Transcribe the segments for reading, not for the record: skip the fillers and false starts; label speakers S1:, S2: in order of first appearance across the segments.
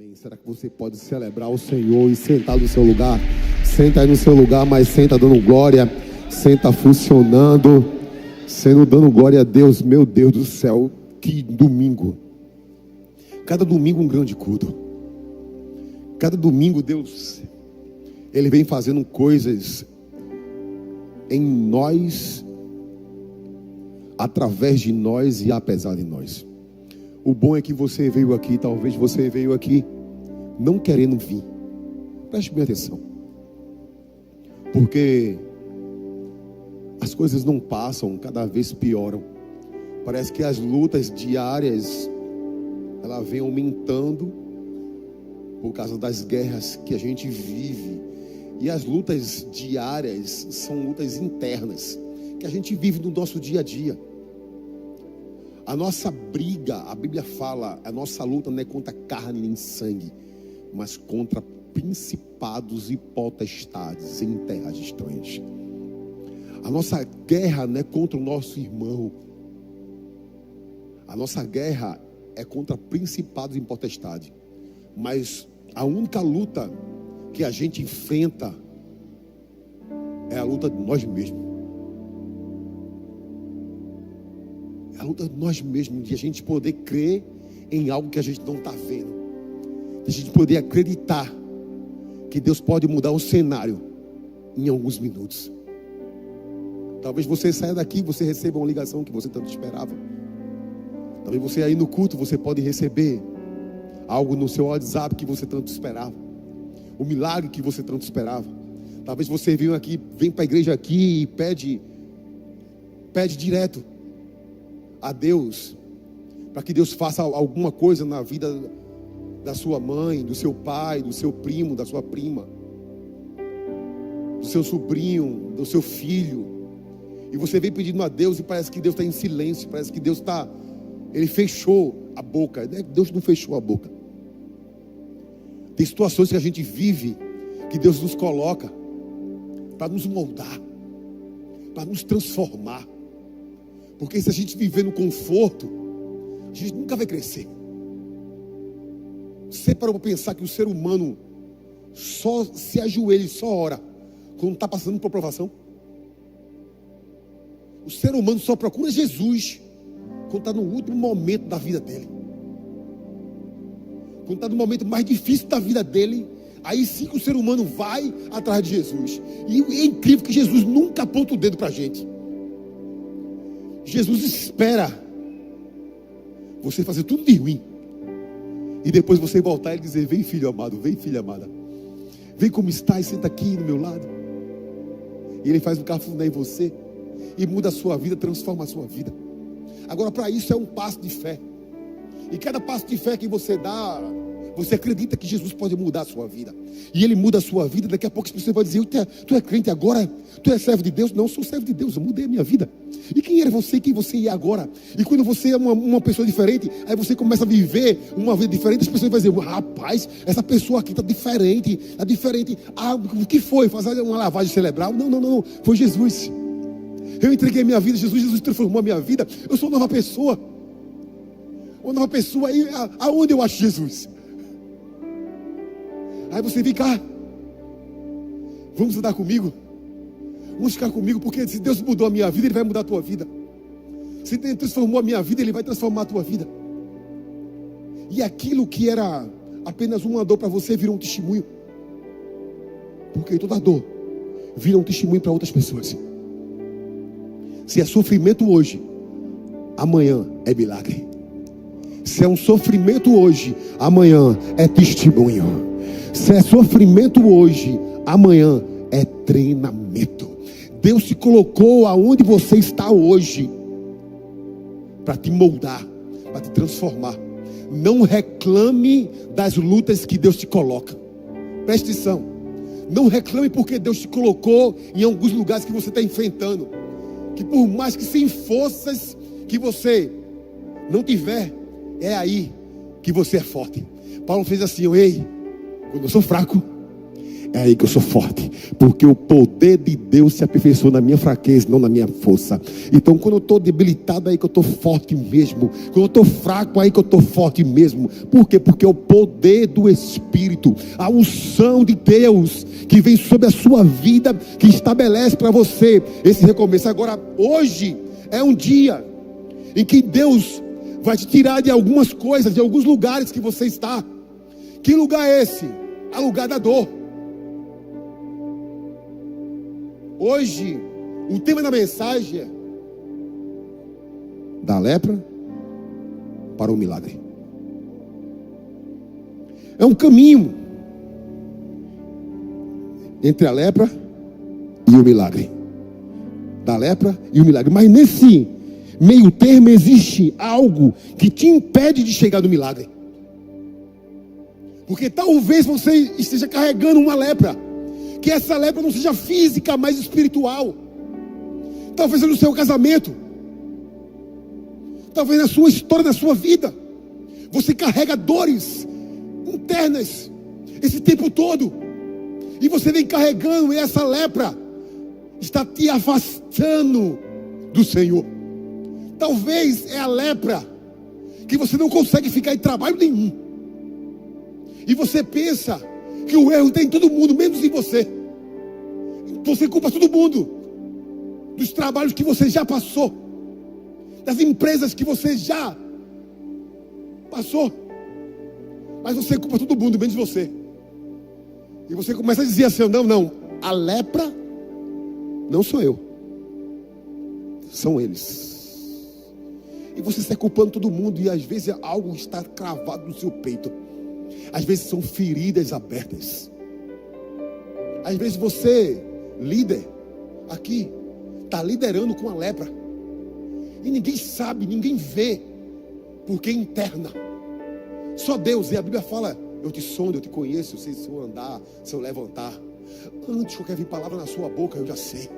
S1: Amém. Será que você pode celebrar o Senhor e sentar no seu lugar? Senta aí no seu lugar, mas senta dando glória, senta funcionando, dando glória a Deus. Meu Deus do céu, que domingo! Cada domingo um grande culto. Cada domingo Deus, Ele vem fazendo coisas em nós, através de nós e apesar de nós. O bom é que você veio aqui, talvez você veio aqui não querendo vir. Preste bem atenção. Porque as coisas não passam, cada vez pioram. Parece que as lutas diárias, ela vem aumentando por causa das guerras que a gente vive. E as lutas diárias são lutas internas, que a gente vive no nosso dia a dia. A nossa briga, a Bíblia fala, a nossa luta não é contra carne nem sangue, mas contra principados e potestades em terras estranhas. A nossa guerra não é contra o nosso irmão. A nossa guerra é contra principados e potestades. Mas a única luta que a gente enfrenta é a luta de nós mesmos. A luta de nós mesmos, de a gente poder crer em algo que a gente não está vendo, de a gente poder acreditar que Deus pode mudar o cenário em alguns minutos. Talvez você saia daqui, você receba uma ligação que você tanto esperava. Talvez você aí no culto, você pode receber algo no seu WhatsApp que você tanto esperava, o milagre que você tanto esperava. Talvez você venha aqui, vem para a igreja aqui e pede direto a Deus, para que Deus faça alguma coisa na vida da sua mãe, do seu pai, do seu primo, da sua prima, do seu sobrinho, do seu filho. E você vem pedindo a Deus e parece que Deus está em silêncio, parece que Deus Ele fechou a boca. Deus não fechou a boca. Tem situações que a gente vive, que Deus nos coloca para nos moldar, para nos transformar. Porque se a gente viver no conforto, a gente nunca vai crescer. Você parou para pensar que o ser humano só se ajoelha e só ora quando está passando por provação? O ser humano só procura Jesus quando está no último momento da vida dele. Quando está no momento mais difícil da vida dele, aí sim que o ser humano vai atrás de Jesus. E é incrível que Jesus nunca aponta o dedo para a gente. Jesus espera você fazer tudo de ruim e depois você voltar e dizer: vem filho amado, vem filha amada, vem como está e senta aqui no meu lado. E Ele faz um cafuné em você e muda a sua vida, transforma a sua vida. Agora, para isso é um passo de fé. E cada passo de fé que você dá, você acredita que Jesus pode mudar a sua vida. E Ele muda a sua vida. Daqui a pouco as pessoas vão dizer: tu é crente agora? Tu é servo de Deus? Não, eu sou servo de Deus, eu mudei a minha vida. E quem era você e quem você é agora? E quando você é uma pessoa diferente, aí você começa a viver uma vida diferente, as pessoas vão dizer: rapaz, essa pessoa aqui está diferente, está diferente. Ah, o que foi? Fazer uma lavagem cerebral? Não, foi Jesus. Eu entreguei a minha vida, Jesus transformou a minha vida. Eu sou uma nova pessoa. Uma nova pessoa. Aí, aonde eu acho Jesus? Aí você vem cá, vamos andar comigo, vamos ficar comigo, porque se Deus mudou a minha vida, Ele vai mudar a tua vida. Se Ele transformou a minha vida, Ele vai transformar a tua vida. E aquilo que era apenas uma dor para você virou um testemunho, porque toda dor vira um testemunho para outras pessoas. Se é sofrimento hoje, amanhã é milagre. Se é um sofrimento hoje, amanhã é testemunho. Se é sofrimento hoje, amanhã é treinamento. Deus te colocou aonde você está hoje para te moldar, para te transformar. Não reclame das lutas que Deus te coloca. Preste atenção. Não reclame porque Deus te colocou em alguns lugares que você está enfrentando. Que por mais que sem forças que você não tiver, é aí que você é forte. Paulo fez assim: ei, quando eu sou fraco, É aí que eu sou forte, porque o poder de Deus se aperfeiçoa na minha fraqueza, não na minha força. Então quando eu estou debilitado, é aí que eu estou forte mesmo. Quando eu estou fraco, é aí que eu estou forte mesmo. Por quê? Porque é o poder do Espírito, a unção de Deus que vem sobre a sua vida, que estabelece para você esse recomeço. Agora, hoje é um dia em que Deus vai te tirar de algumas coisas, de alguns lugares que você está. Que lugar é esse? É o lugar da dor. Hoje, o tema da mensagem é da lepra para o milagre. É um caminho entre a lepra e o milagre. Da lepra e o milagre. Mas nesse meio termo existe algo que te impede de chegar no milagre. Porque talvez você esteja carregando uma lepra. Que essa lepra não seja física, mas espiritual. Talvez no seu casamento. Talvez na sua história, na sua vida. Você carrega dores internas esse tempo todo. E você vem carregando, e essa lepra está te afastando do Senhor. Talvez é a lepra que você não consegue ficar em trabalho nenhum. E você pensa que o erro tem em todo mundo, menos em você. Você culpa todo mundo dos trabalhos que você já passou, das empresas que você já passou. Mas você culpa todo mundo, menos você. E você começa a dizer assim: não, a lepra não sou eu, são eles. E você está culpando todo mundo, e às vezes algo está cravado no seu peito. Às vezes são feridas abertas. Às vezes você, líder, aqui, está liderando com a lepra. E ninguém sabe, ninguém vê, porque é interna. Só Deus. E a Bíblia fala: eu te sondo, eu te conheço, eu sei se eu andar, se eu levantar. Antes que eu quero vir palavra na sua boca, eu já sei.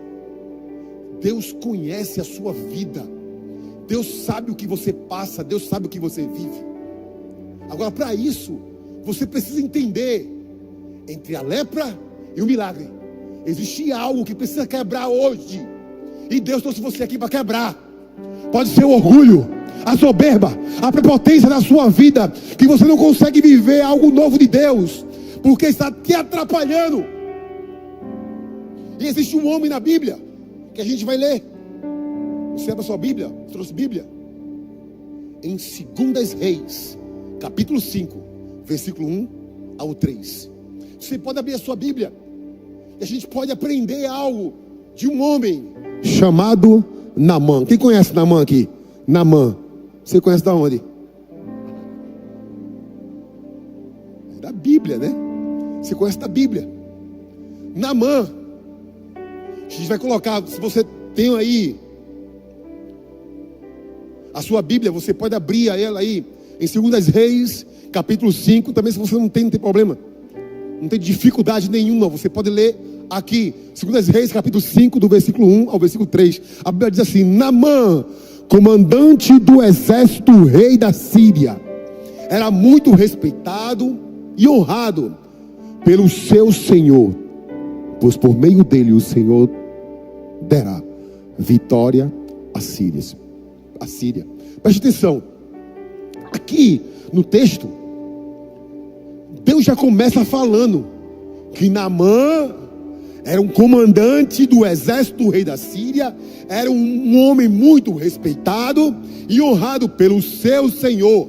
S1: Deus conhece a sua vida. Deus sabe o que você passa, Deus sabe o que você vive. Agora, para isso, você precisa entender: entre a lepra e o milagre, existe algo que precisa quebrar hoje. E Deus trouxe você aqui para quebrar. Pode ser o orgulho, a soberba, a prepotência da sua vida, que você não consegue viver algo novo de Deus, porque está te atrapalhando. E existe um homem na Bíblia, que a gente vai ler. Você abre a sua Bíblia, trouxe Bíblia, em 2 Reis, capítulo 5, versículo 1 ao 3. Você pode abrir a sua Bíblia, e a gente pode aprender algo de um homem chamado Naamã. Quem conhece Naamã aqui? Naamã. Você conhece da onde? Da Bíblia, né? Você conhece da Bíblia. Naamã. A gente vai colocar, se você tem aí a sua Bíblia, você pode abrir ela aí em 2 Reis, capítulo 5. Também, se você não tem problema, não tem dificuldade nenhuma, você pode ler aqui, 2 Reis, capítulo 5, do versículo 1 ao versículo 3. A Bíblia diz assim: Naamã, comandante do exército do rei da Síria, era muito respeitado e honrado pelo seu senhor, pois por meio dele o Senhor dará vitória à Síria. Preste atenção, aqui no texto, Deus já começa falando que Naamã era um comandante do exército do rei da Síria, era um homem muito respeitado e honrado pelo seu Senhor,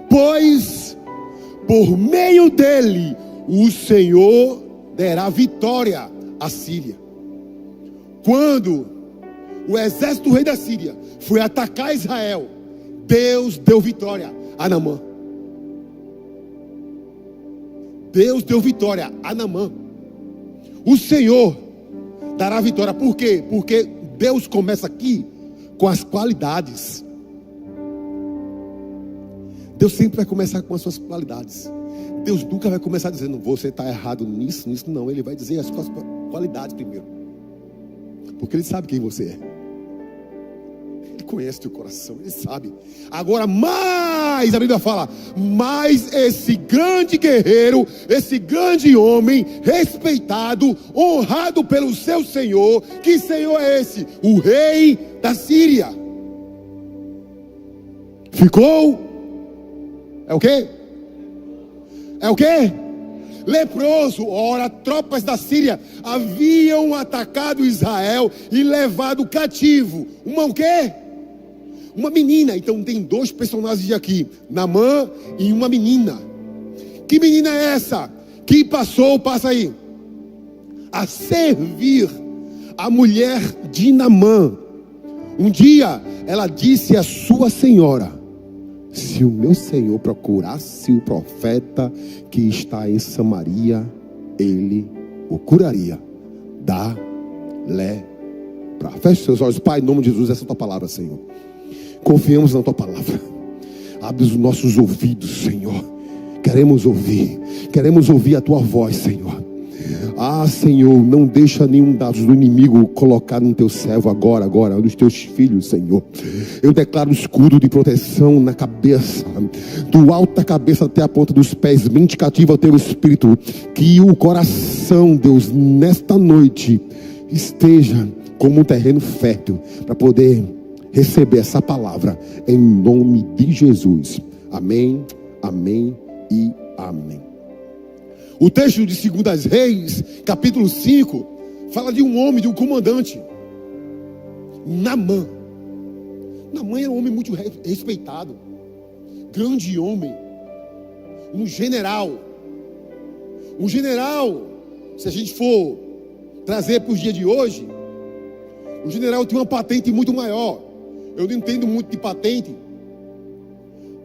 S1: pois por meio dele o Senhor dará vitória à Síria. Quando o exército do rei da Síria foi atacar Israel, Deus deu vitória a Naamã. Deus deu vitória a Naamã. O Senhor dará vitória. Por quê? Porque Deus começa aqui com as qualidades. Deus sempre vai começar com as suas qualidades. Deus nunca vai começar dizendo: você está errado nisso, não. Ele vai dizer as suas qualidades primeiro. Porque Ele sabe quem você é. Ele conhece teu coração, Ele sabe. Agora, mas Mas, a Bíblia fala, mas esse grande guerreiro, esse grande homem, respeitado, honrado pelo seu Senhor. Que Senhor é esse? O rei da Síria. Ficou? É o quê? É o quê? Leproso. Ora, tropas da Síria haviam atacado Israel e levado cativo o quê? Uma menina. Então tem dois personagens aqui, Naamã e uma menina. Que menina é essa? Que passa aí, a servir a mulher de Naamã. Um dia ela disse à sua senhora: se o meu senhor procurasse o profeta que está em Samaria, ele o curaria da lepra. Feche seus olhos. Pai, em nome de Jesus, essa é a tua palavra, Senhor. Confiamos na tua palavra. Abre os nossos ouvidos, Senhor. Queremos ouvir a tua voz, Senhor. Ah, Senhor, não deixa nenhum dado do inimigo colocar no teu servo agora, nos teus filhos, Senhor. Eu declaro escudo de proteção na cabeça, do alto da cabeça até a ponta dos pés. Mente cativa ao teu espírito. Que o coração, Deus, nesta noite esteja como um terreno fértil para poder receber essa palavra em nome de Jesus. Amém, amém e amém. O texto de 2 Reis, capítulo 5, fala de um homem, de um comandante, Naamã. Naamã era um homem muito respeitado, grande homem, um general. Um general, se a gente for trazer para os dias de hoje, o general tinha uma patente muito maior. Eu não entendo muito de patente,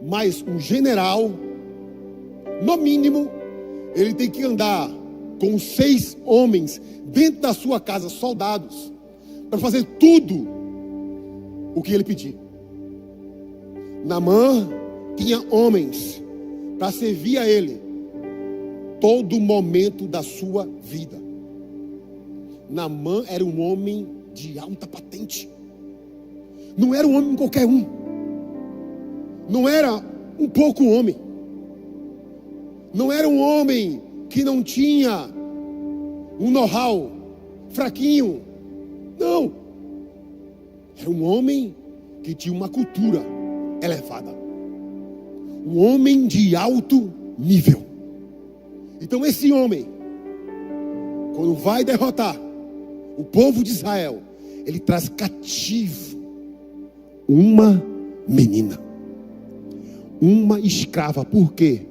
S1: mas um general, no mínimo, ele tem que andar com 6 homens dentro da sua casa, soldados, para fazer tudo o que ele pedir. Naamã tinha homens para servir a ele todo momento da sua vida. Naamã era um homem de alta patente. Não era um homem qualquer um. Não era um pouco homem. Não era um homem que não tinha um know-how fraquinho. Não. Era um homem que tinha uma cultura elevada. Um homem de alto nível. Então esse homem, quando vai derrotar o povo de Israel, ele traz cativo uma menina, uma escrava. Por quê?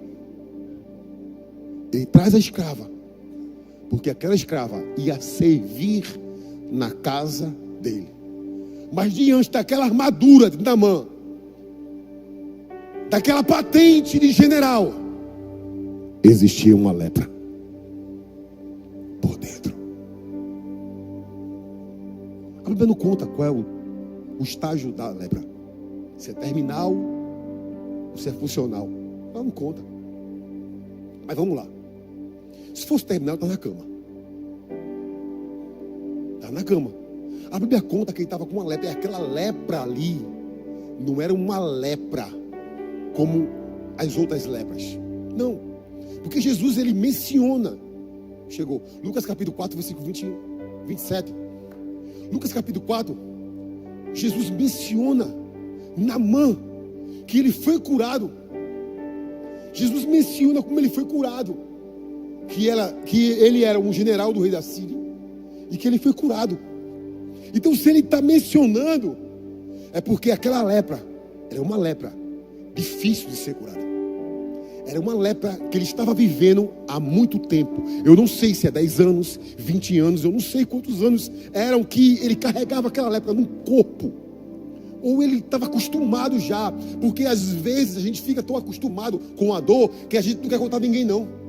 S1: Ele traz a escrava porque aquela escrava ia servir na casa dele. Mas diante daquela armadura de Naamã, daquela patente de general, existia uma lepra por dentro. A Bíblia não conta qual é o estágio da lepra. Se é terminal ou se é funcional. Ela não conta. Mas vamos lá. Se fosse terminal, está na cama. Está na cama. A Bíblia conta que ele estava com uma lepra. E aquela lepra ali não era uma lepra como as outras lepras. Não. Porque Jesus, ele menciona. Chegou. Lucas capítulo 4, versículo 27. Lucas capítulo 4. Jesus menciona Naamã, que ele foi curado. Jesus menciona como ele foi curado. Que ele era um general do rei da Síria e que ele foi curado. Então, se ele está mencionando, é porque aquela lepra era uma lepra difícil de ser curada. Era uma lepra que ele estava vivendo há muito tempo. Eu não sei se é 10 anos, 20 anos, eu não sei quantos anos eram que ele carregava aquela lepra no corpo. Ou ele estava acostumado já, porque às vezes a gente fica tão acostumado com a dor que a gente não quer contar a ninguém não.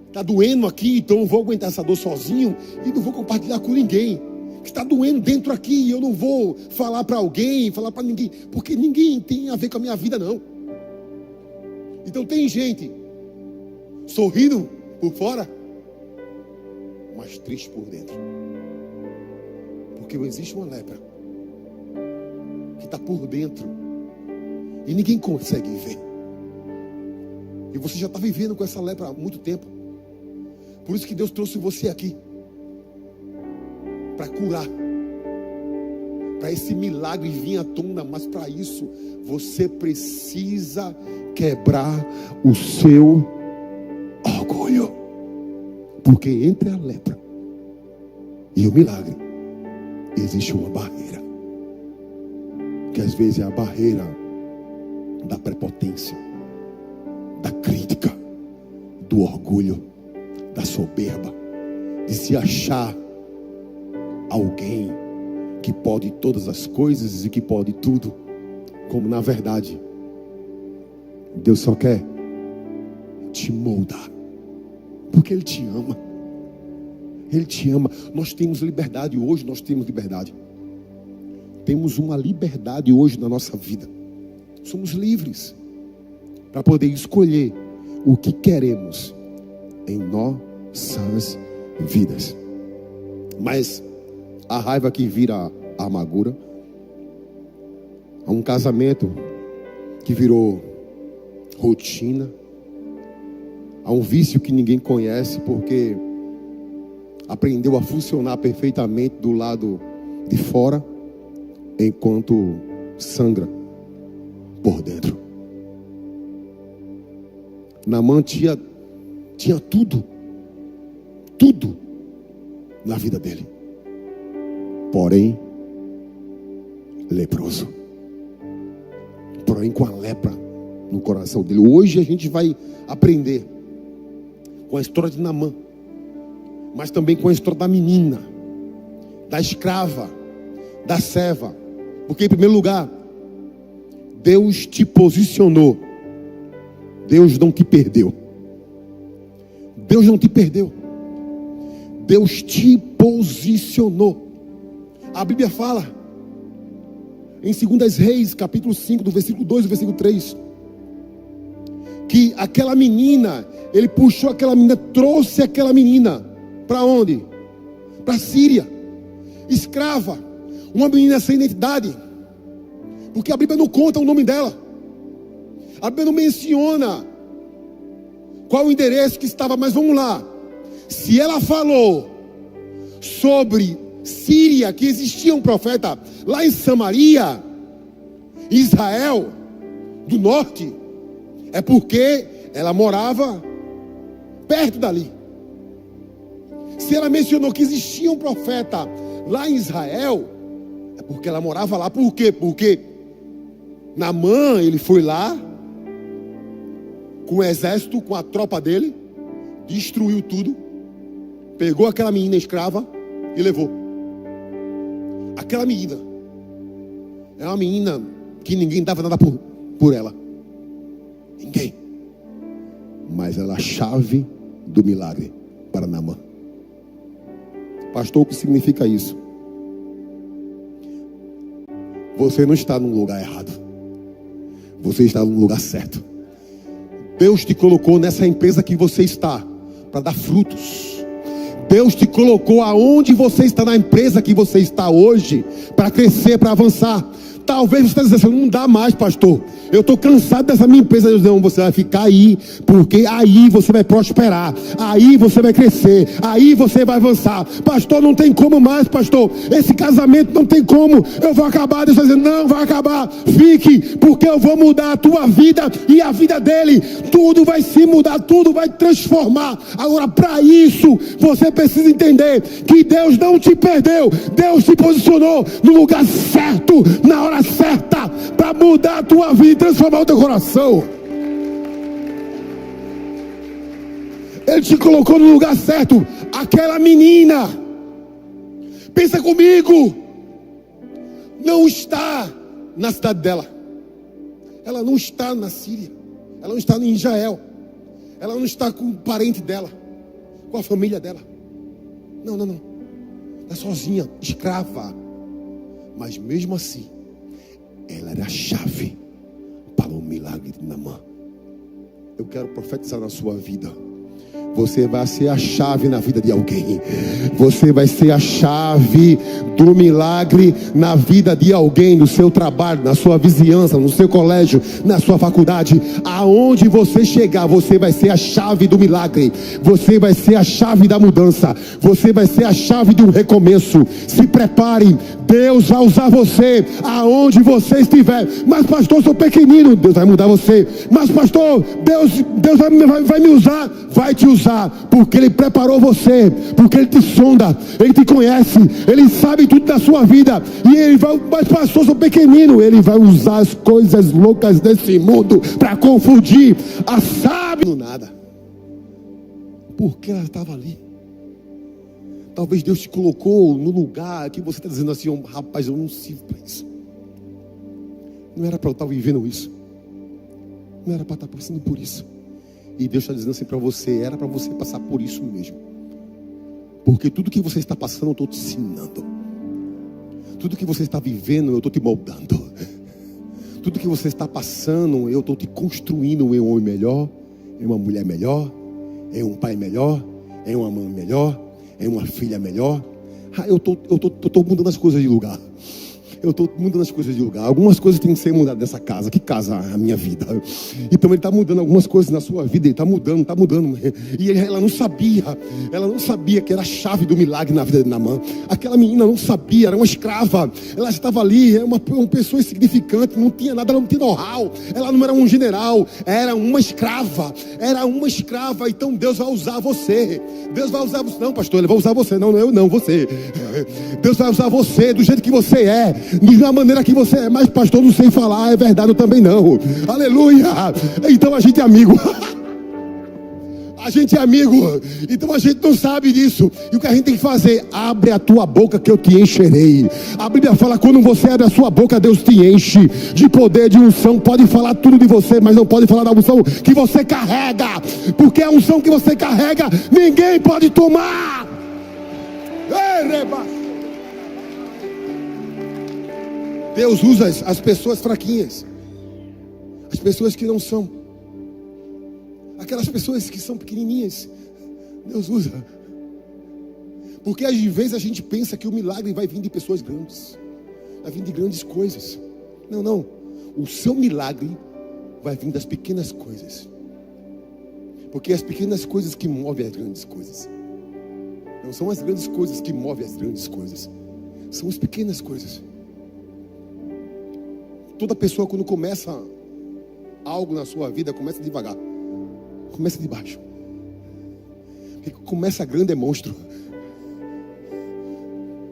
S1: Está doendo aqui, então eu vou aguentar essa dor sozinho e não vou compartilhar com ninguém. Está doendo dentro aqui e eu não vou falar para alguém, falar para ninguém, porque ninguém tem a ver com a minha vida não. Então tem gente sorrindo por fora, mas triste por dentro. Porque existe uma lepra que está por dentro, E ninguém consegue ver. E você já está vivendo com essa lepra há muito tempo. Por isso que Deus trouxe você aqui. Para curar. Para esse milagre vir à tona. Mas para isso, você precisa quebrar o seu orgulho. Porque entre a lepra e o milagre, existe uma barreira. Que às vezes é a barreira da prepotência, da crítica, do orgulho, da soberba, de se achar alguém que pode todas as coisas e que pode tudo, como na verdade Deus só quer te moldar, porque Ele te ama. Ele te ama. Nós temos liberdade hoje, nós temos liberdade. Temos uma liberdade hoje na nossa vida. Somos livres para poder escolher o que queremos em nossas vidas. Mas a raiva que vira a amargura, a um casamento que virou rotina, a um vício que ninguém conhece porque aprendeu a funcionar perfeitamente do lado de fora, enquanto sangra por dentro. Naamã tinha tudo na vida dele, porém leproso, porém com a lepra no coração dele. Hoje a gente vai aprender com a história de Naamã, mas também com a história da menina, da escrava, da serva. Porque em primeiro lugar, Deus te posicionou. Deus não te perdeu. Deus não te perdeu. Deus te posicionou. A Bíblia fala em 2 Reis, capítulo 5, do versículo 2 e versículo 3, que aquela menina, ele puxou aquela menina, trouxe aquela menina para onde? Para a Síria, escrava, uma menina sem identidade, porque a Bíblia não conta o nome dela, a Bíblia não menciona qual o endereço que estava. Mas vamos lá, se ela falou sobre Síria, que existia um profeta lá em Samaria, Israel do norte, é porque ela morava perto dali. Se ela mencionou que existia um profeta lá em Israel, é porque ela morava lá. Por quê? Porque Naamã, ele foi lá com o exército, com a tropa dele, destruiu tudo, pegou aquela menina escrava e levou. Aquela menina é uma menina que ninguém dava nada por ela. Ninguém. Mas ela é a chave do milagre para Naamã. Pastor, o que significa isso? Você não está num lugar errado. Você está no lugar certo. Deus te colocou nessa empresa que você está para dar frutos. Deus te colocou aonde você está, na empresa que você está hoje, para crescer, para avançar. Talvez você está dizendo assim: não dá mais, pastor, eu estou cansado dessa minha empresa. Deus, não, você vai ficar aí, porque aí você vai prosperar, aí você vai crescer, aí você vai avançar. Pastor, não tem como mais, pastor, esse casamento não tem como, eu vou acabar. Deus está dizendo: não vai acabar, fique, porque eu vou mudar a tua vida e a vida dele. Tudo vai se mudar, tudo vai transformar. Agora, para isso, você precisa entender que Deus não te perdeu. Deus te posicionou no lugar certo, na hora certa, para mudar a tua vida e transformar o teu coração. Ele te colocou no lugar certo. Aquela menina, pensa comigo, não está na cidade dela, ela não está na Síria, ela não está em Israel, ela não está com o parente dela, com a família dela. Não, está sozinha, escrava. Mas mesmo assim, ela era a chave para o milagre de Naamã. Eu quero profetizar na sua vida. Você vai ser a chave na vida de alguém. Você vai ser a chave do milagre na vida de alguém, no seu trabalho, na sua vizinhança, no seu colégio, na sua faculdade. Aonde você chegar, você vai ser a chave do milagre. Você vai ser a chave da mudança. Você vai ser a chave de um recomeço. Se prepare. Deus vai usar você aonde você estiver. Mas pastor, eu sou pequenino. Deus vai mudar você. Mas pastor, Deus vai me usar. Vai te usar, porque Ele preparou você, porque Ele te sonda, Ele te conhece, Ele sabe tudo da sua vida. E Ele vai, mas pastor, eu sou pequenino. Ele vai usar as coisas loucas desse mundo para confundir a sábia. Nada, porque ela estava ali. Talvez Deus te colocou no lugar que você está dizendo assim: oh, rapaz, eu não sirvo para isso. Não era para eu estar vivendo isso. Não era para estar passando por isso. E Deus está dizendo assim para você: era para você passar por isso mesmo. Porque tudo que você está passando eu estou te ensinando. Tudo que você está vivendo eu estou te moldando. Tudo que você está passando eu estou te construindo em um homem melhor, em uma mulher melhor, em um pai melhor, em uma mãe melhor, em uma filha melhor. Eu estou mudando as coisas de lugar. Eu estou mudando as coisas de lugar. Algumas coisas têm que ser mudadas nessa casa. Que casa? A minha vida. Então Ele está mudando algumas coisas na sua vida. Ele está mudando. E ela não sabia que era a chave do milagre na vida de Naamã. Aquela menina não sabia, era uma escrava. Ela estava ali, era uma pessoa insignificante, não tinha nada, ela não tinha know-how. Ela não era um general, era uma escrava. Então Deus vai usar você. Deus vai usar você. Não, pastor, Ele vai usar você. Não, eu não, você. Deus vai usar você do jeito que você é. Da maneira que você é. Mas pastor, não sei falar, é verdade, eu também não. Aleluia. Então a gente é amigo. A gente é amigo. Então a gente não sabe disso. E o que a gente tem que fazer? Abre a tua boca que eu te encherei. A Bíblia fala: quando você abre a sua boca, Deus te enche de poder, de unção. Pode falar tudo de você, mas não pode falar da unção que você carrega. Porque a unção que você carrega ninguém pode tomar. Ei, reba. Deus usa as pessoas fraquinhas, as pessoas que não são, aquelas pessoas que são pequenininhas. Deus usa, porque às vezes a gente pensa que o milagre vai vir de pessoas grandes, vai vir de grandes coisas. Não, o seu milagre vai vir das pequenas coisas, porque as pequenas coisas que movem as grandes coisas. Não são as grandes coisas que movem as grandes coisas, são as pequenas coisas. Toda pessoa, quando começa algo na sua vida, começa devagar. Começa de baixo. Porque começa grande é monstro.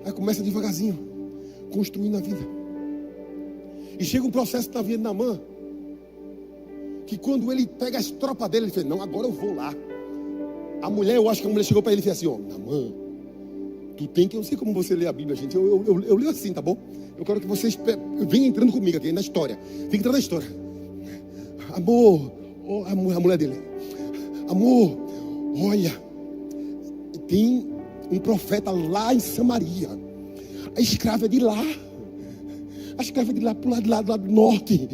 S1: Aí começa devagarzinho, construindo a vida. E chega um processo na vida de Naamã, que quando ele pega as tropas dele, ele fala: não, agora eu vou lá. A mulher, eu acho que a mulher chegou para ele e fez assim: ó, Naamã, tu tem que, eu não sei como você lê a Bíblia, gente. Eu leio assim, tá bom? Eu quero que vocês venham entrando comigo aqui na história. Vem entrando na história. Amor, a mulher dele. Amor, olha, tem um profeta lá em Samaria. A escrava é de lá. A escrava é de lá, pro lado do norte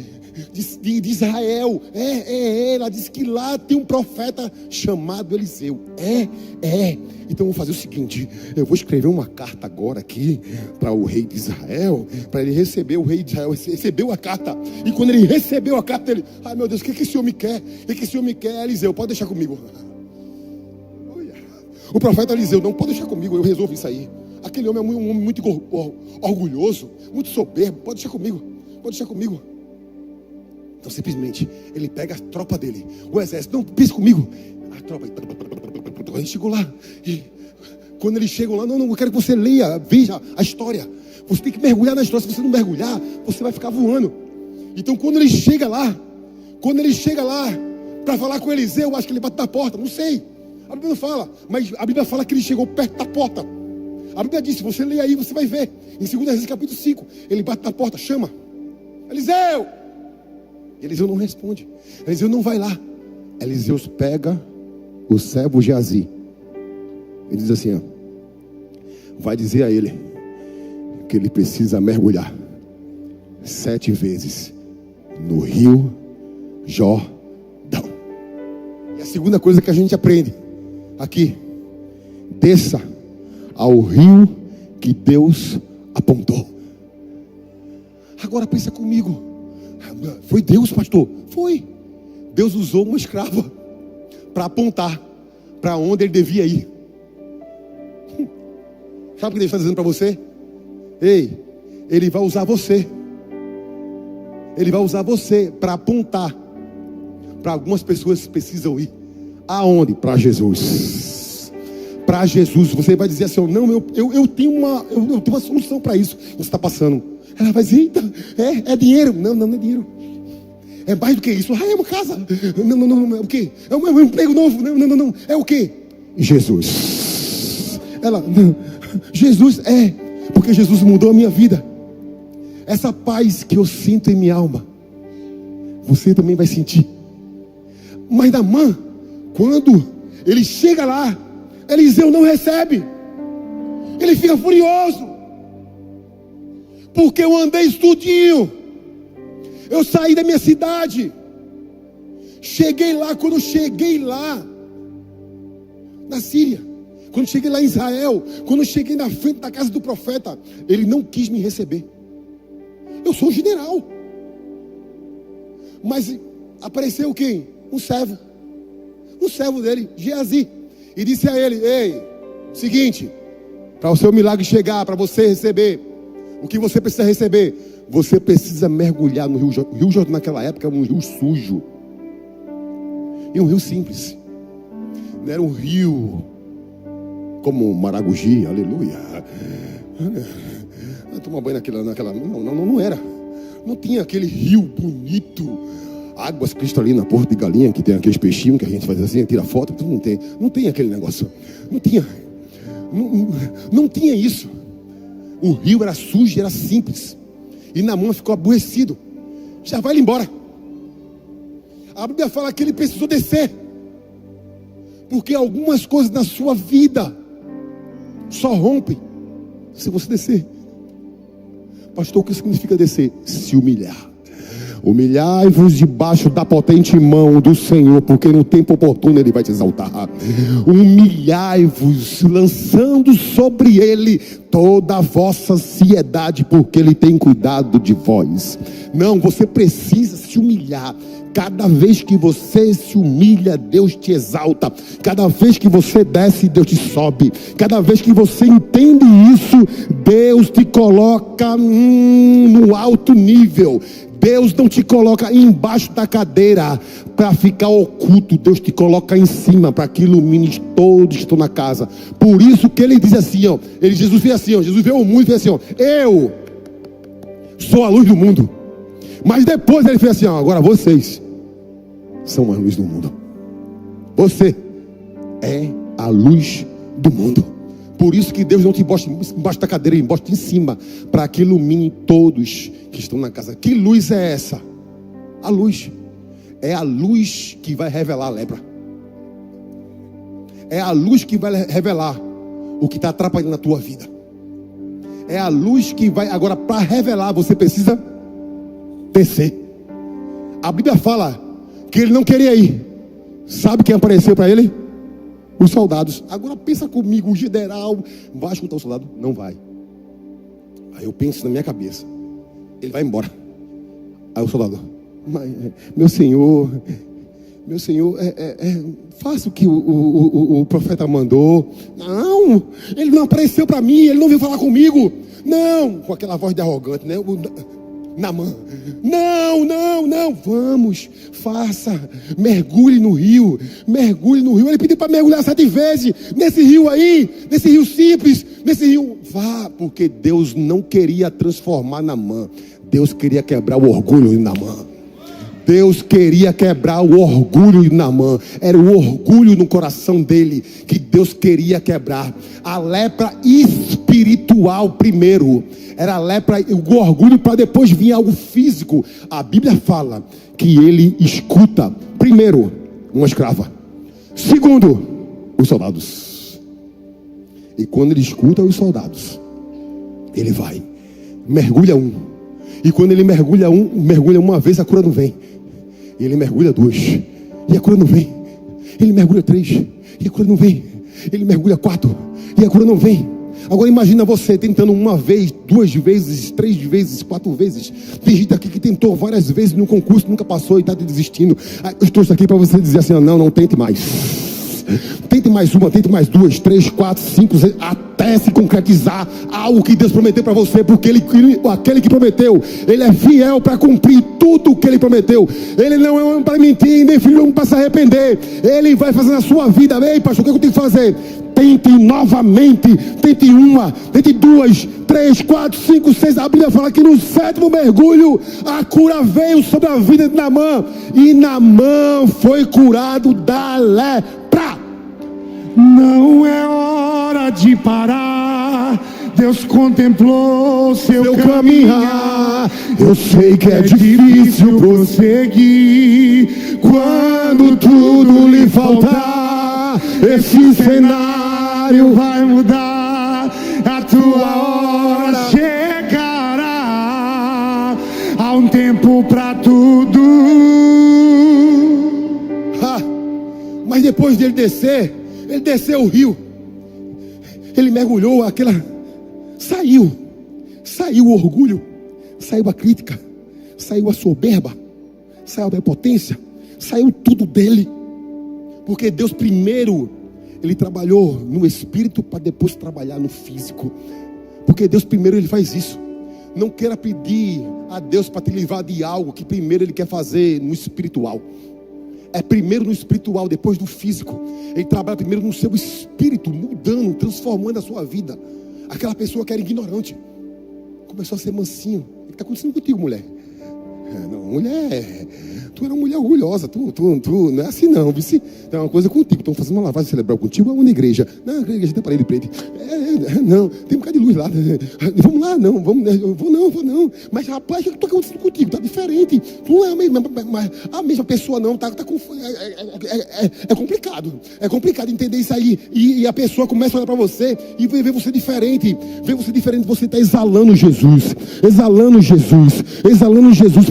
S1: de Israel. Ela disse que lá tem um profeta chamado Eliseu. Então eu vou fazer o seguinte: eu vou escrever uma carta agora aqui para o rei de Israel, para ele receber. O rei de Israel recebeu a carta. E quando ele recebeu a carta, ele: ai meu Deus, o que esse homem quer? O que esse homem quer? Eliseu, pode deixar comigo. O profeta Eliseu: não, pode deixar comigo, eu resolvo isso aí. Aquele homem é um homem muito orgulhoso, muito soberbo. Pode deixar comigo, pode deixar comigo. Então simplesmente ele pega a tropa dele, o exército: não, pense comigo. A tropa, ele chegou lá. E quando eles chegam lá: não, eu quero que você leia, veja a história. Você tem que mergulhar na história. Se você não mergulhar, você vai ficar voando. Então quando ele chega lá para falar com Eliseu, acho que ele bate na porta, não sei. A Bíblia não fala, mas a Bíblia fala que ele chegou perto da porta. A Bíblia diz: se você ler aí, você vai ver. Em 2 Reis capítulo 5, ele bate na porta, chama: Eliseu! Eliseu não responde. Eliseu não vai lá. Eliseu pega o servo Geazi. Ele diz assim: ó, vai dizer a ele que ele precisa mergulhar 7 vezes no rio Jordão. E a segunda coisa que a gente aprende Aqui, desça ao rio que Deus apontou. Agora pensa comigo. Foi Deus, pastor? Foi. Deus usou uma escrava para apontar para onde ele devia ir. Sabe o que Deus está dizendo para você? Ei, Ele vai usar você. Ele vai usar você para apontar para algumas pessoas que precisam ir. Aonde? Para Jesus. Para Jesus. Você vai dizer assim: não, eu tenho uma solução para isso. Você está passando. Ela vai dizer: eita, é dinheiro. Não, não é dinheiro. É mais do que isso. É uma casa. Não, é o quê? É um emprego novo. Não. É o quê? Jesus. Ela, não. Jesus porque Jesus mudou a minha vida. Essa paz que eu sinto em minha alma, você também vai sentir. Mas Naamã, quando ele chega lá, Eliseu não recebe. Ele fica furioso, porque eu andei estudinho, eu saí da minha cidade, cheguei lá. Quando eu cheguei lá na Síria, quando eu cheguei lá em Israel, quando eu cheguei na frente da casa do profeta, ele não quis me receber. Eu sou general. Mas apareceu quem? Um servo dele, Geazi, e disse a ele: ei, seguinte, para o seu milagre chegar, para você receber o que você precisa receber, você precisa mergulhar no Rio Jordão. O Rio Jordão naquela época era um rio sujo, e um rio simples, não era um rio como Maragogi, aleluia. Tomar banho naquela. Não era. Não tinha aquele rio bonito, águas cristalinas, Porto de Galinha, que tem aqueles peixinhos que a gente faz assim, tira foto. Não tem aquele negócio. Não tinha isso. O rio era sujo, era simples. E Naamã ficou aborrecido. Já vai embora. A Bíblia fala que ele precisou descer, porque algumas coisas na sua vida só rompem se você descer. Pastor, o que significa descer? Se humilhar. Humilhai-vos debaixo da potente mão do Senhor, porque no tempo oportuno Ele vai te exaltar. Humilhai-vos, lançando sobre Ele toda a vossa ansiedade, porque Ele tem cuidado de vós. Não, você precisa se humilhar. Cada vez que você se humilha, Deus te exalta. Cada vez que você desce, Deus te sobe. Cada vez que você entende isso, Deus te coloca no alto nível. Deus não te coloca embaixo da cadeira para ficar oculto. Deus te coloca em cima para que ilumine todos que estão na casa. Por isso que ele diz assim, ó, Jesus fez assim, ó, Jesus veio ao mundo e fez assim, ó, eu sou a luz do mundo. Mas depois ele fez assim, ó, agora vocês são a luz do mundo. Você é a luz do mundo. Por isso que Deus não te bota embaixo da cadeira, Ele bota em cima, para que ilumine todos que estão na casa. Que luz é essa? A luz. É a luz que vai revelar a lepra. É a luz que vai revelar o que está atrapalhando a tua vida. É a luz que vai... Agora, para revelar, você precisa descer. A Bíblia fala que ele não queria ir. Sabe quem apareceu para ele? Os soldados. Agora pensa comigo, o general vai escutar o soldado? Não vai. Aí eu penso na minha cabeça, ele vai embora. Aí o soldado: mas, meu senhor, faça o que o profeta mandou. Não, ele não apareceu para mim, ele não veio falar comigo. Não, com aquela voz de arrogante, né? Naamã, não, vamos, faça, mergulhe no rio. Ele pediu para mergulhar 7 vezes, nesse rio aí, nesse rio simples, nesse rio, vá, porque Deus não queria transformar Naamã, Deus queria quebrar o orgulho de Naamã. Deus queria quebrar o orgulho de Naamã. Era o orgulho no coração dele que Deus queria quebrar. A lepra espiritual primeiro. Era a lepra, o orgulho, para depois vir algo físico. A Bíblia fala que ele escuta, primeiro, uma escrava. Segundo, os soldados. E quando ele escuta os soldados, ele vai, mergulha um. E quando ele mergulha uma vez, a cura não vem. Ele mergulha 2, e a cura não vem. Ele mergulha 3, e a cura não vem. Ele mergulha 4 e a cura não vem. Agora imagina você tentando 1 vez, 2 vezes, 3 vezes, 4 vezes. Tem gente aqui que tentou várias vezes no concurso, nunca passou e está desistindo. Eu estou aqui para você dizer assim: não tente mais. Tente mais 1, tente mais 2, 3, 4, 5, até se concretizar algo que Deus prometeu para você, porque aquele que prometeu, Ele é fiel para cumprir tudo o que Ele prometeu. Ele não é homem para mentir, nem filho para se arrepender. Ele vai fazer na sua vida. Ei, pastor, o que eu tenho que fazer? Tente novamente, tente 1, tente 2, 3, 4, 5, 6. A Bíblia fala que no 7º mergulho a cura veio sobre a vida de Naamã, e Naamã foi curado da lepra.
S2: Não é hora de parar. Deus contemplou seu caminhar.
S1: Eu sei que é difícil
S2: prosseguir
S1: quando tudo lhe faltar. Esse cenário
S2: vai mudar. A tua hora chegará. Há um tempo para tudo.
S1: Mas depois dele descer, ele desceu o rio, ele mergulhou, saiu o orgulho, saiu a crítica, saiu a soberba, saiu a prepotência, saiu tudo dele. Porque Deus primeiro, Ele trabalhou no espírito para depois trabalhar no físico. Porque Deus primeiro, Ele faz isso. Não queira pedir a Deus para te livrar de algo que primeiro Ele quer fazer no espiritual. É primeiro no espiritual, depois no físico. Ele trabalha primeiro no seu espírito, mudando, transformando a sua vida. Aquela pessoa que era ignorante começou a ser mansinho. O que está acontecendo contigo, mulher? Não, mulher, tu era uma mulher orgulhosa. Tu não é assim não, vice. Tem uma coisa contigo. Estão fazendo uma lavagem cerebral contigo ou na igreja? Não, a igreja tem parede preta. Não, tem um bocado de luz lá. Vamos lá, não, vou não. Mas rapaz, o que está acontecendo contigo? Está diferente. Tu não é a mesma pessoa não. Tá com, é complicado. É complicado entender isso aí. E a pessoa começa a olhar para você e ver você diferente. Você está exalando Jesus.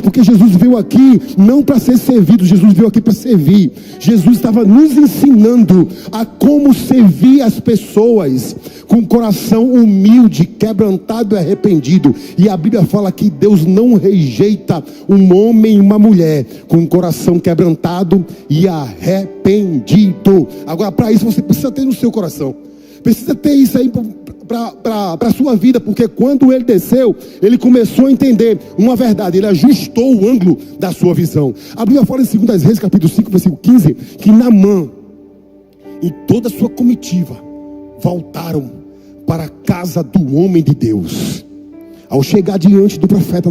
S1: Porque Jesus veio aqui não para ser servido, Jesus veio aqui para servir. Jesus estava nos ensinando a como servir as pessoas com coração humilde, quebrantado e arrependido. E a Bíblia fala que Deus não rejeita um homem e uma mulher com coração quebrantado e arrependido. Agora, para isso você precisa ter no seu coração, precisa ter isso aí para a sua vida, porque quando ele desceu, ele começou a entender uma verdade, ele ajustou o ângulo da sua visão. A Bíblia fala em 2 Reis, capítulo 5, versículo 15, que Naamã e toda a sua comitiva voltaram para a casa do homem de Deus. Ao chegar diante do profeta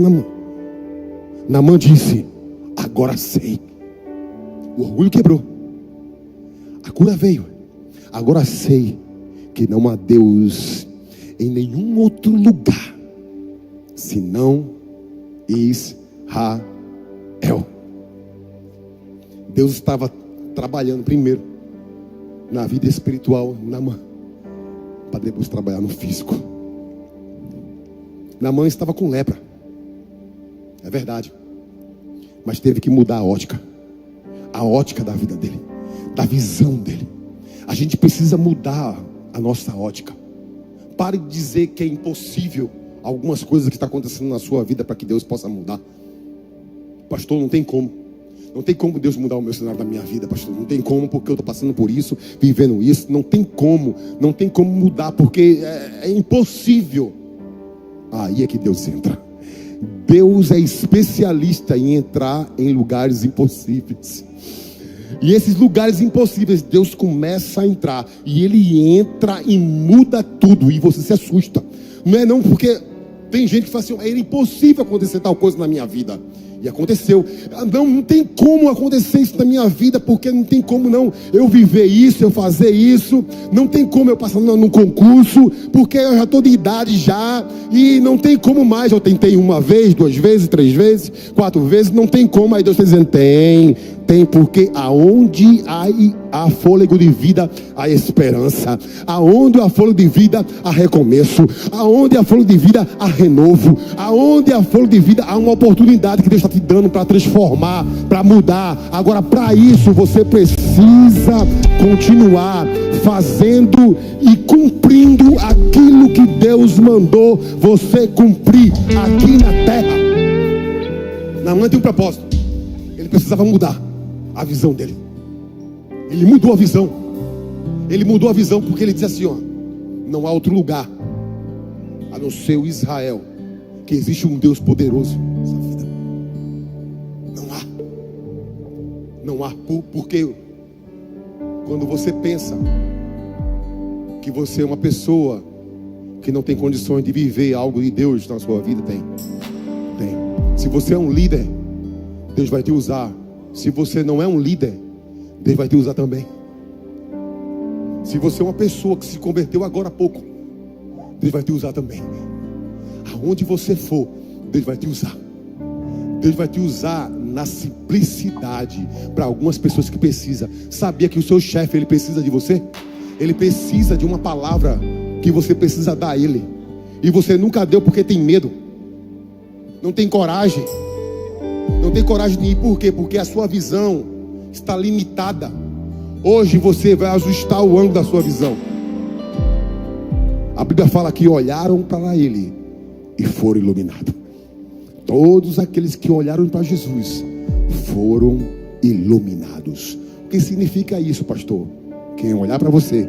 S1: Naamã disse: agora sei. O orgulho quebrou, a cura veio. Agora sei que não há Deus em nenhum outro lugar senão Israel. Deus estava trabalhando primeiro na vida espiritual Naamã, para depois trabalhar no físico. Naamã estava com lepra, é verdade, mas teve que mudar a ótica da vida dele, da visão dele. A gente precisa mudar a nossa ótica. Pare de dizer que é impossível algumas coisas que estão acontecendo na sua vida para que Deus possa mudar. Pastor, não tem como Deus mudar o meu cenário da minha vida, pastor. Não tem como, porque eu estou passando por isso, vivendo isso. Não tem como mudar, porque é impossível. Aí é que Deus entra. Deus é especialista em entrar em lugares impossíveis. E esses lugares impossíveis, Deus começa a entrar. E Ele entra e muda tudo. E você se assusta. Não porque tem gente que fala assim: é impossível acontecer tal coisa na minha vida. E aconteceu. Não tem como acontecer isso na minha vida, porque não tem como não eu viver isso, eu fazer isso. Não tem como eu passar num concurso, porque eu já estou de idade já. E não tem como mais. Eu tentei 1 vez, 2 vezes, 3 vezes, 4 vezes. Não tem como. Aí Deus está dizendo: tem. Tem, porque aonde há fôlego de vida, há esperança. Aonde há fôlego de vida, há recomeço. Aonde há fôlego de vida, há renovo. Aonde há fôlego de vida, há uma oportunidade que Deus está te dando para transformar, para mudar. Agora, para isso, você precisa continuar fazendo e cumprindo aquilo que Deus mandou você cumprir aqui na terra. Naamã tem um propósito. Ele precisava mudar a visão dele. Ele mudou a visão. Ele mudou a visão porque ele disse assim, ó: não há outro lugar a não ser o Israel, que existe um Deus poderoso nessa vida. Não há. Porque quando você pensa que você é uma pessoa que não tem condições de viver algo de Deus na sua vida, tem. Se você é um líder, Deus vai te usar. Se você não é um líder, Deus vai te usar também. Se você é uma pessoa que se converteu agora há pouco, Deus vai te usar também. Aonde você for, Deus vai te usar. Deus vai te usar na simplicidade para algumas pessoas que precisam. Sabia que o seu chefe, ele precisa de você? Ele precisa de uma palavra que você precisa dar a ele. E você nunca deu porque tem medo. Não tem coragem. Não tem coragem de ir. Por quê? Porque a sua visão está limitada. Hoje você vai ajustar o ângulo da sua visão. A Bíblia fala que olharam para ele e foram iluminados. Todos aqueles que olharam para Jesus foram iluminados. O que significa isso, pastor? Quem olhar para você,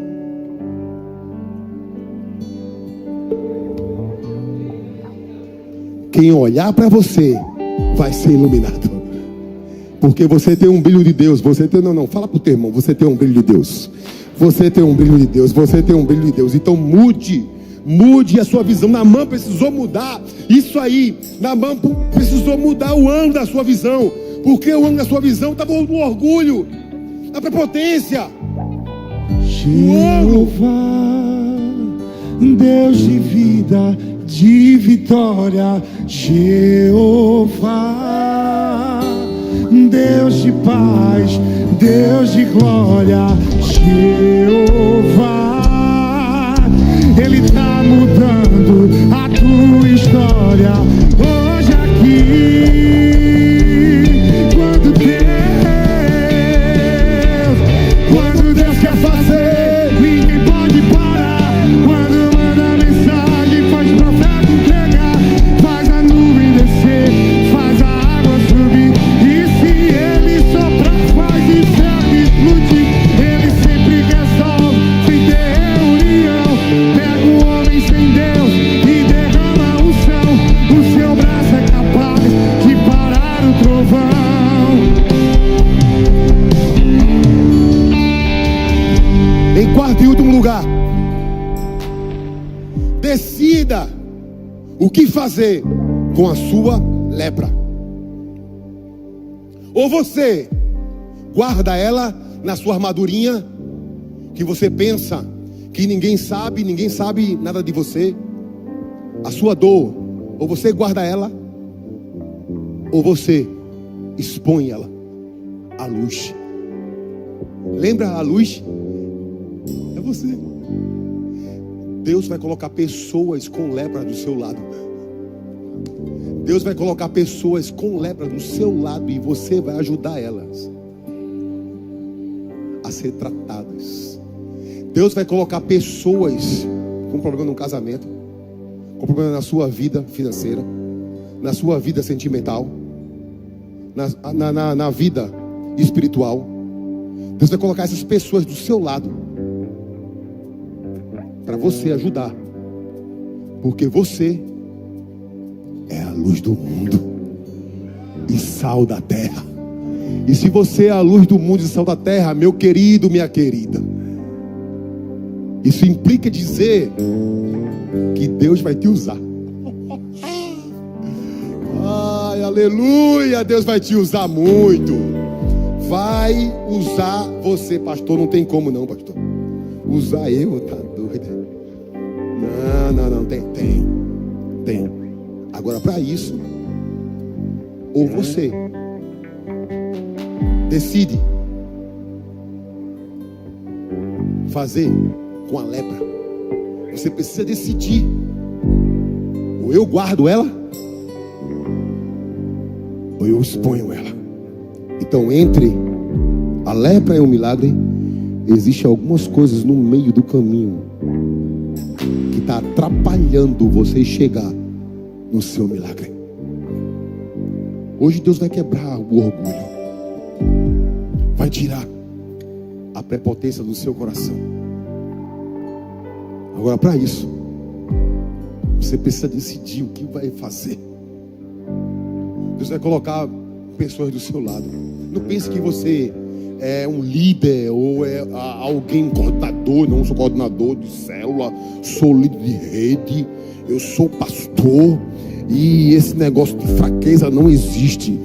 S1: quem olhar para você vai ser iluminado. Porque você tem um brilho de Deus. Fala pro teu irmão, você tem um brilho de Deus. Você tem um brilho de Deus. Você tem um brilho de Deus. Então mude a sua visão. Naamã precisou mudar isso aí. Naamã precisou mudar o ângulo da sua visão. Porque o ângulo da sua visão estava no orgulho, na prepotência.
S2: Jeová, Deus de vida, de vitória. Jeová, Deus de paz, Deus de glória. Jeová, Ele está mudando a tua história hoje aqui. Quando Deus quer fazer, ninguém pode parar. Quando manda mensagem, faz profeta entregar, faz a nuvem descer, faz a água subir. E se Ele soprar, faz o céu explodir. Ele sempre resolve sem ter reunião. Pega o homem sem Deus e derrama a unção. O seu braço é capaz de parar o trovão.
S1: Em quarto e último lugar, decida o que fazer com a sua lepra. Ou você guarda ela na sua armadurinha, que você pensa que ninguém sabe nada de você, a sua dor. Ou você guarda ela, ou você expõe ela à luz. Lembra a luz? É você. Deus vai colocar pessoas com lepra do seu lado. Deus vai colocar pessoas com lepra do seu lado e você vai ajudar elas a ser tratadas. Deus vai colocar pessoas com problema no casamento, com problema na sua vida financeira, na sua vida sentimental, na vida espiritual. Deus vai colocar essas pessoas do seu lado para você ajudar, porque você é a luz do mundo e sal da terra. E se você é a luz do mundo e sal da terra, meu querido, minha querida, isso implica dizer que Deus vai te usar. Ai, aleluia, Deus vai te usar muito. Vai usar você, pastor. Não tem como não, pastor. Usar eu, tá doido? Não, tem. Agora, para isso, ou você decide fazer com a lepra, você precisa decidir: ou eu guardo ela, ou eu exponho ela. Então, entre a lepra e o milagre, existem algumas coisas no meio do caminho que está atrapalhando você chegar no seu milagre. Hoje Deus vai quebrar o orgulho, vai tirar a prepotência do seu coração. Agora, para isso, você precisa decidir o que vai fazer. Deus vai colocar pessoas do seu lado. Não pense que você é um líder ou é alguém coordenador. Não sou coordenador de célula, sou líder de rede, eu sou pastor, e esse negócio de fraqueza não existe.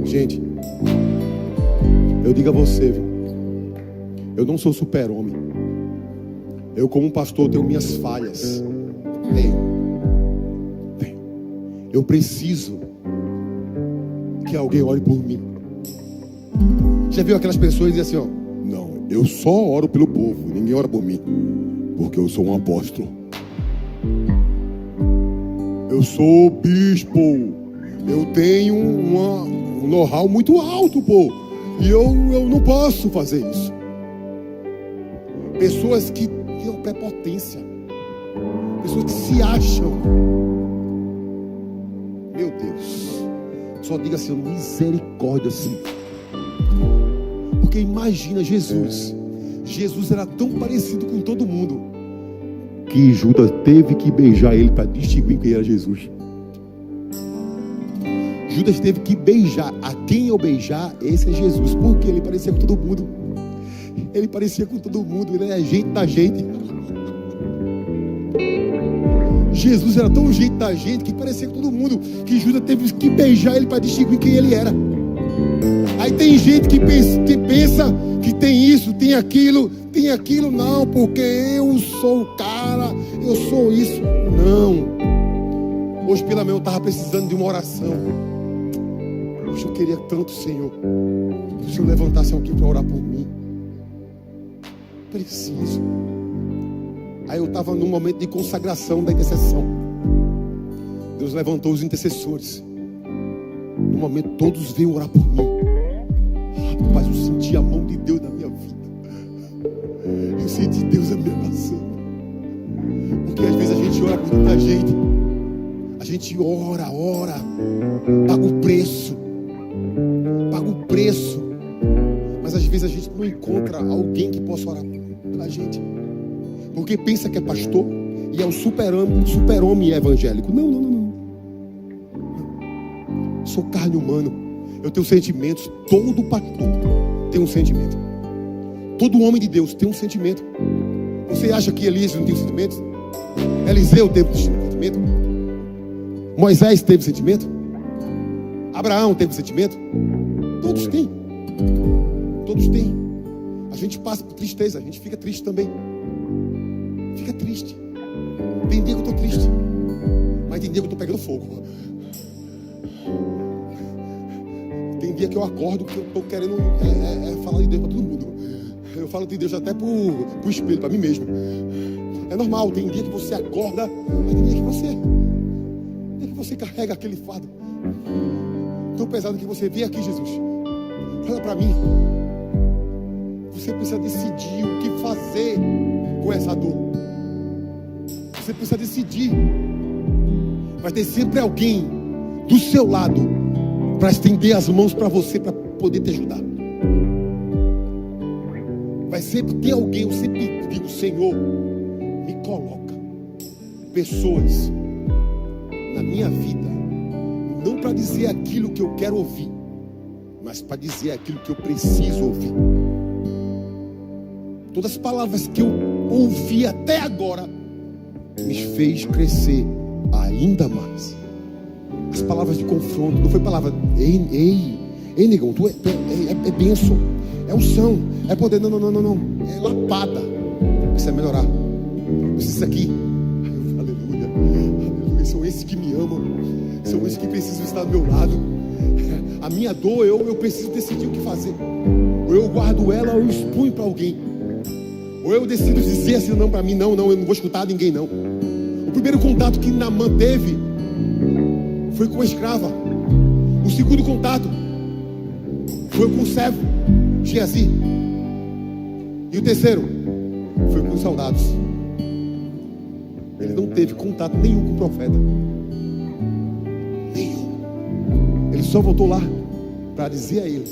S1: Gente, eu digo a você, viu? Eu não sou super-homem. Eu, como pastor, tenho minhas falhas. Tenho. Eu preciso que alguém ore por mim. Já viu aquelas pessoas que dizem assim, ó: não, eu só oro pelo povo, ninguém ora por mim, porque eu sou um apóstolo. Eu sou bispo. Eu tenho um know-how muito alto, pô, e eu não posso fazer isso. Pessoas que têm prepotência, pessoas que se acham. Meu Deus, só diga assim: misericórdia, Senhor. Porque imagina Jesus era tão parecido com todo mundo que Judas teve que beijar ele para distinguir quem era Jesus. Judas teve que beijar. A quem eu beijar, esse é Jesus. Porque ele parecia com todo mundo. Ele parecia com todo mundo. Ele é gente da gente. Jesus era tão jeito da gente que parecia com todo mundo, que Judas teve que beijar ele para distinguir quem ele era. Aí tem gente que pensa que tem isso, tem aquilo. Não, porque eu sou o cara, eu sou isso. Não. Hoje pela manhã eu estava precisando de uma oração. Hoje eu queria tanto, Senhor, que o Senhor levantasse alguém para orar por mim. Preciso. Aí eu estava num momento de consagração da intercessão. Deus levantou os intercessores. No momento todos veio orar por mim. Rapaz, eu senti a mão de Deus na minha vida. Eu senti Deus me abraçando. Porque às vezes a gente ora por muita gente. A gente ora, paga o preço. Mas às vezes a gente não encontra alguém que possa orar pela gente. Porque pensa que é pastor e é o super-homem evangélico. Não. Sou carne humana. Eu tenho sentimentos. Todo pastor tem um sentimento. Todo homem de Deus tem um sentimento. Você acha que Elias não tem sentimentos? Eliseu teve sentimento? Moisés teve sentimento? Abraão teve sentimento? Todos têm. A gente passa por tristeza, a gente fica triste também. Fica triste. Tem dia que eu estou triste, mas tem dia que eu estou pegando fogo. Tem dia que eu acordo que eu estou querendo falar de Deus para todo mundo. Eu falo de Deus até pro espelho, para mim mesmo. É normal, tem dia que você acorda, mas tem dia que você carrega aquele fardo tão pesado que você vê aqui, Jesus. Olha para mim. Você precisa decidir o que fazer com essa dor. Você precisa decidir. Vai ter sempre alguém do seu lado para estender as mãos para você, para poder te ajudar. Vai sempre ter alguém. Eu sempre digo: Senhor, me coloca pessoas na minha vida, não para dizer aquilo que eu quero ouvir, mas para dizer aquilo que eu preciso ouvir. Todas as palavras que eu ouvi até agora me fez crescer ainda mais. As palavras de confronto, não foi palavra: ei, negão, tu é bênção, é unção, é poder. Não, é lapada. Precisa melhorar. Isso aqui, aleluia, são esses que me amam, São esses que precisam estar do meu lado. A minha dor, eu preciso decidir o que fazer. Ou eu guardo ela, ou eu expunho para alguém. Ou eu decido dizer assim, não, para mim não, eu não vou escutar ninguém não. O primeiro contato que Naamã teve foi com a escrava. O segundo contato foi com o servo, Geazi. E o terceiro foi com os soldados. Ele não teve contato nenhum com o profeta. Nenhum. Ele só voltou lá para dizer a ele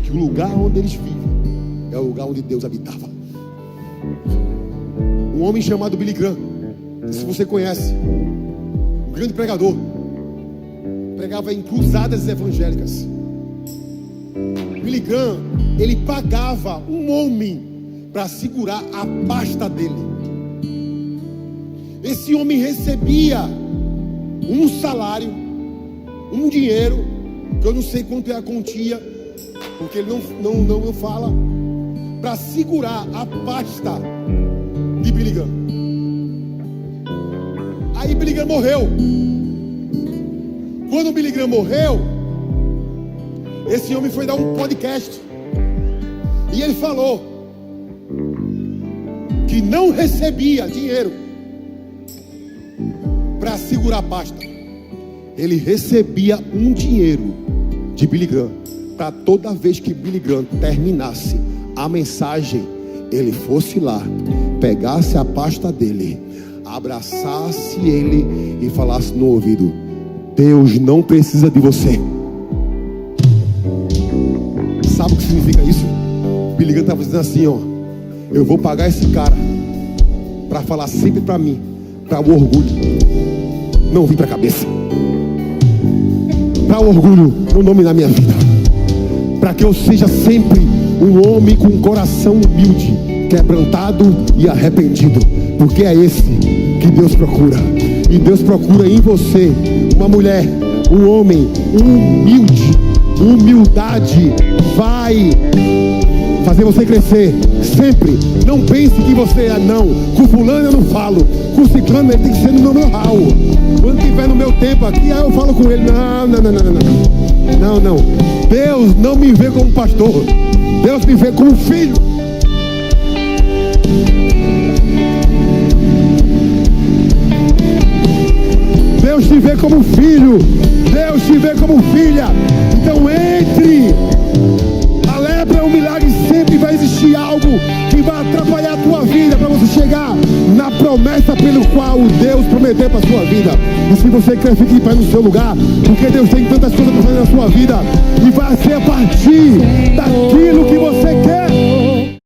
S1: que o lugar onde eles vivem é o lugar onde Deus habitava. Um homem chamado Billy Graham, se você conhece, um grande pregador, pregava em cruzadas evangélicas. Billy Graham, ele pagava um homem para segurar a pasta dele. Esse homem recebia um salário, um dinheiro, que eu não sei quanto é a quantia, porque ele não fala, para segurar a pasta de Billy Graham. Aí Billy Graham morreu. Quando Billy Graham morreu, esse homem foi dar um podcast e ele falou que não recebia dinheiro para segurar a pasta. Ele recebia um dinheiro de Billy Graham para toda vez que Billy Graham terminasse a mensagem, ele fosse lá, pegasse a pasta dele, abraçasse ele e falasse no ouvido: Deus não precisa de você. Sabe o que significa isso? Billy Graham estava dizendo assim, ó: eu vou pagar esse cara para falar sempre para mim, para o orgulho não vir para a cabeça, para o orgulho não dominar minha vida, para que eu seja sempre um homem com um coração humilde, quebrantado e arrependido, porque é esse que Deus procura. E Deus procura em você uma mulher, um homem humilde. Humildade vai fazer você crescer sempre. Não pense que você é não. Com fulano eu não falo, com ciclano ele tem que ser no meu ralo. Quando tiver no meu tempo aqui, aí eu falo com ele. Não. Deus não me vê como pastor, Deus me vê como filho. Deus te vê como filho, Deus te vê como filha. Então entre. A lepra é um milagre, sempre vai existir algo que vai atrapalhar a tua vida para você chegar na promessa pelo qual Deus prometeu para a sua vida. E se você quer ficar em pé no seu lugar, porque Deus tem tantas coisas para fazer na sua vida, e vai ser a partir daquilo que